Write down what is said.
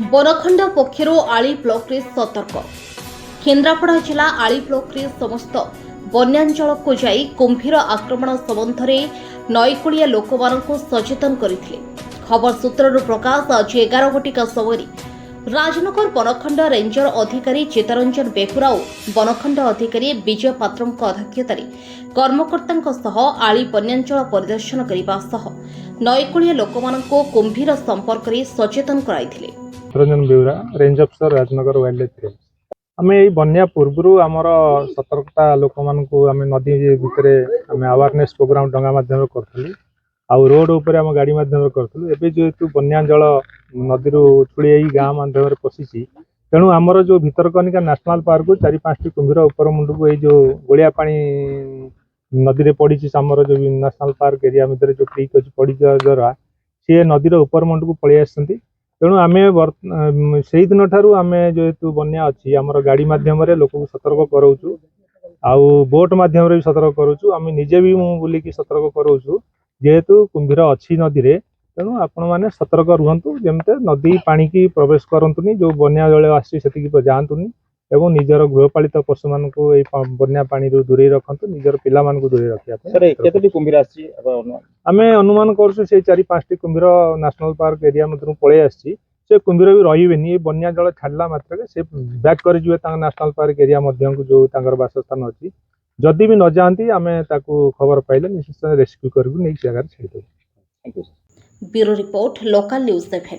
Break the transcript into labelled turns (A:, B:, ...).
A: बनखंड पक्षर आली ब्लॉक रे सतर्क। केन्द्रापड़ा जिला आली ब्लॉक रे समस्त बन्यांचल को जाई कुंभीर आक्रमण संबंध में नईकुड़िया लोक मानक सचेतन करथिले। खबर सूत्रରୁ प्रकाश आज 11 घटिका समय राजनगर बनखंड रेंजर अधिकारी चित्तरंजन बेहुरा और बनखंड अधिकारी विजय पात्र अध्यक्षतार कर्मकर्ता सह आली बन्यांचल परिदर्शन करने सह नईकुड़िया लोक मानक कुंभीर संपर्क में सचेतन कराइथिले।
B: Chittaranjan Behura range officer Rajnagar wildlife. आम ये बन्या पूर्व आमर सतर्कता लोक मानू आम नदी भितर आम अवेयरनेस प्रोग्राम डंगा मध्यम करूँ आउ रोड उपर आम गाड़ी मध्यम करूँ। एवं जेहेतु बन्या जल नदी उछुड़ी गाँ मध्यम पशिची तेणु आमर जो भितरकनिका नेशनल पार्क को 4-5टी कुंभीर उपर मुंड को जो गोलिया पानी नदी में पड़ी आमर जो नेशनल पार्क एरिया मध्य जो क्रिक अच्छी पड़ द्वारा सी नदीर उपर मुंड को पलि आस तेणु आम से दिन ठारू आम जेहेतु बन्या अच्छी आमर गाड़ी मध्यम लोक सतर्क कराऊँ आउ बोट मध्यम भी सतर्क करूँ। आम निजे भी बुलिकी सतर्क कराऊँ जेहेतु कुंभीर अच्छी नदी रे तेणु आपण मैंने सतर्क रुहतु जमते नदी पानी की प्रवेश करतुनी जो बन्या जल आसी जातुनी एवं निजर गृहपालित पशु मान बन्या पानी दूरे रखु निजर पिला मान दूरे रखा। आम अनुमान करूँ से 4-5टी कुंभीर नेशनल पार्क एरिया मध्य पलि आसी से कुंभीर भी रही बन्या जल छाड़ा मात्र से बैक कर नेशनल पार्क एरिया मध्य जो बासस्थान अच्छी जदि भी न जाती आम खबर पाइले निश्चित रेस्क्यू करूँ नहीं जगह छाड़।
A: Bureau report local news 7।